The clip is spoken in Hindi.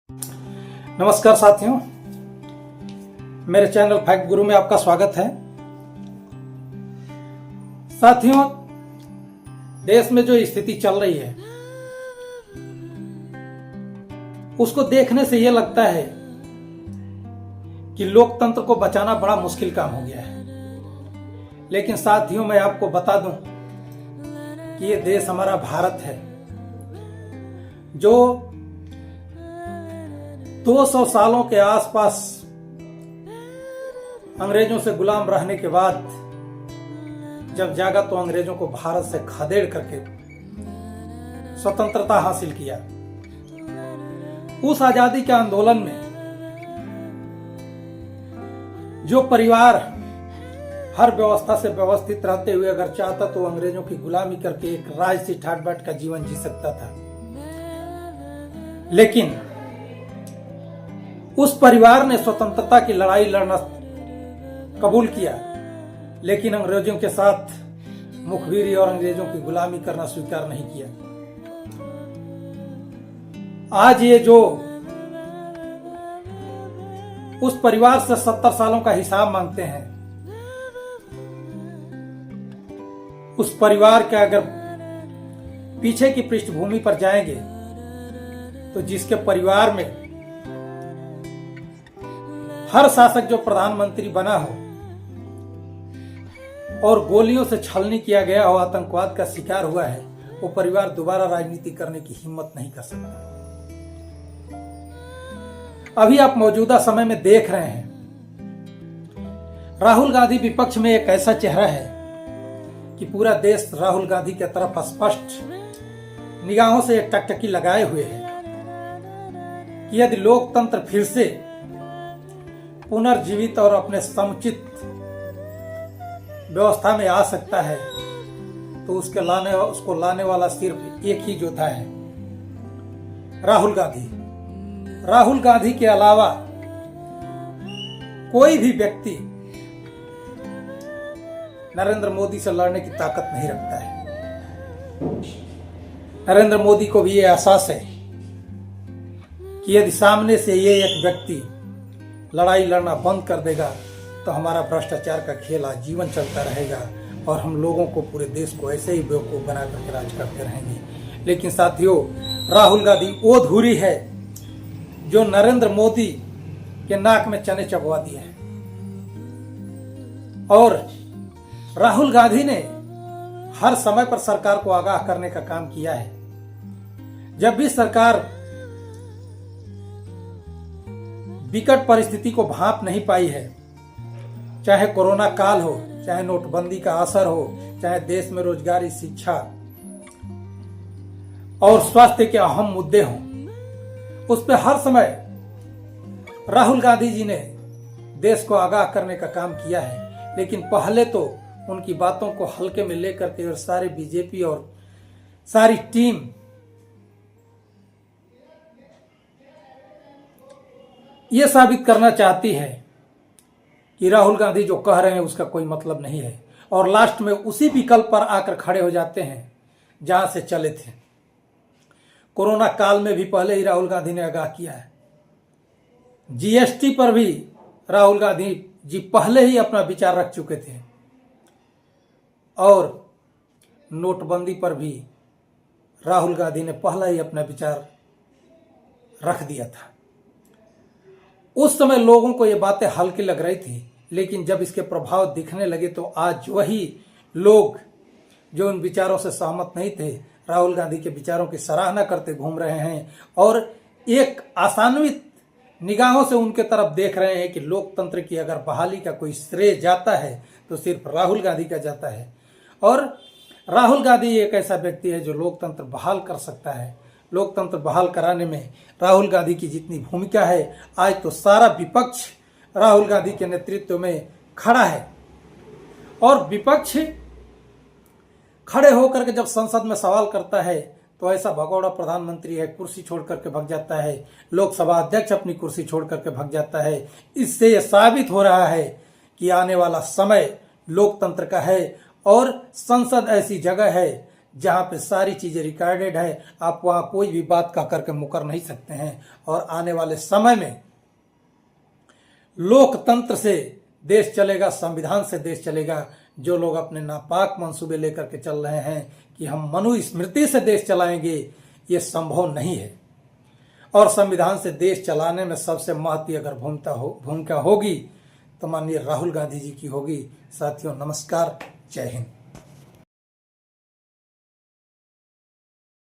नमस्कार साथियों, मेरे चैनल फैक्ट गुरु में आपका स्वागत है। साथियों, देश में जो स्थिति चल रही है उसको देखने से यह लगता है कि लोकतंत्र को बचाना बड़ा मुश्किल काम हो गया है। लेकिन साथियों, मैं आपको बता दूं कि ये देश हमारा भारत है जो 200 सालों के आसपास अंग्रेजों से गुलाम रहने के बाद जब जागा तो अंग्रेजों को भारत से खदेड़ करके स्वतंत्रता हासिल किया। उस आजादी के आंदोलन में जो परिवार हर व्यवस्था से व्यवस्थित रहते हुए अगर चाहता तो अंग्रेजों की गुलामी करके एक राजसी ठाट बाट का जीवन जी सकता था, लेकिन उस परिवार ने स्वतंत्रता की लड़ाई लड़ना कबूल किया, लेकिन अंग्रेजों के साथ मुखबिरी और अंग्रेजों की गुलामी करना स्वीकार नहीं किया। आज ये जो उस परिवार से 70 सालों का हिसाब मांगते हैं, उस परिवार के अगर पीछे की पृष्ठभूमि पर जाएंगे तो जिसके परिवार में हर शासक जो प्रधानमंत्री बना हो और गोलियों से छलनी किया गया हो, आतंकवाद का शिकार हुआ है, वो परिवार दोबारा राजनीति करने की हिम्मत नहीं कर सकता। अभी आप मौजूदा समय में देख रहे हैं, राहुल गांधी विपक्ष में एक ऐसा चेहरा है कि पूरा देश राहुल गांधी की तरफ स्पष्ट निगाहों से टकटकी लगाए हुए है कि यदि लोकतंत्र फिर से पुनर्जीवित और अपने समुचित व्यवस्था में आ सकता है तो उसको लाने वाला सिर्फ एक ही योद्धा है, राहुल गांधी। राहुल गांधी के अलावा कोई भी व्यक्ति नरेंद्र मोदी से लड़ने की ताकत नहीं रखता है। नरेंद्र मोदी को भी ये एहसास है कि यदि सामने से ये एक व्यक्ति लड़ाई लड़ना बंद कर देगा तो हमारा भ्रष्टाचार का खेल आजीवन चलता रहेगा और हम लोगों को, पूरे देश को ऐसे ही बेवकूफ बना करके राज करते रहेंगे। लेकिन साथियों, राहुल गांधी वो धुरी है जो नरेंद्र मोदी के नाक में चने चबवा दिए हैं। और राहुल गांधी ने हर समय पर सरकार को आगाह करने का काम किया है। जब भी सरकार विकट परिस्थिति को भांप नहीं पाई है, चाहे कोरोना काल हो, चाहे नोटबंदी का असर हो, चाहे देश में रोजगारी, शिक्षा और स्वास्थ्य के अहम मुद्दे हों, उस पर हर समय राहुल गांधी जी ने देश को आगाह करने का काम किया है। लेकिन पहले तो उनकी बातों को हल्के में लेकर के और सारे बीजेपी और सारी टीम ये साबित करना चाहती है कि राहुल गांधी जो कह रहे हैं उसका कोई मतलब नहीं है, और लास्ट में उसी विकल्प पर आकर खड़े हो जाते हैं जहां से चले थे। कोरोना काल में भी पहले ही राहुल गांधी ने आगाह किया है। जीएसटी पर भी राहुल गांधी जी पहले ही अपना विचार रख चुके थे, और नोटबंदी पर भी राहुल गांधी ने पहले ही अपना विचार रख दिया था। उस समय लोगों को ये बातें हल्की लग रही थी, लेकिन जब इसके प्रभाव दिखने लगे तो आज वही लोग जो उन विचारों से सहमत नहीं थे, राहुल गांधी के विचारों की सराहना करते घूम रहे हैं और एक आशान्वित निगाहों से उनके तरफ देख रहे हैं कि लोकतंत्र की अगर बहाली का कोई श्रेय जाता है तो सिर्फ राहुल गांधी का जाता है। और राहुल गांधी एक ऐसा व्यक्ति है जो लोकतंत्र बहाल कर सकता है। लोकतंत्र बहाल कराने में राहुल गांधी की जितनी भूमिका है, आज तो सारा विपक्ष राहुल गांधी के नेतृत्व में खड़ा है। और विपक्ष खड़े होकर के जब संसद में सवाल करता है तो ऐसा भगोड़ा प्रधानमंत्री है, कुर्सी छोड़ करके भग जाता है, लोकसभा अध्यक्ष अपनी कुर्सी छोड़ करके भग जाता है। इससे यह साबित हो रहा है कि आने वाला समय लोकतंत्र का है और संसद ऐसी जगह है जहाँ पे सारी चीजें रिकॉर्डेड है। आप वहाँ कोई भी बात कह करके मुकर नहीं सकते हैं। और आने वाले समय में लोकतंत्र से देश चलेगा, संविधान से देश चलेगा। जो लोग अपने नापाक मंसूबे लेकर के चल रहे हैं कि हम मनुस्मृति से देश चलाएंगे, ये संभव नहीं है। और संविधान से देश चलाने में सबसे महत्वपूर्ण अगर भूमिका होगी तो माननीय राहुल गांधी जी की होगी। साथियों नमस्कार, जय हिंद।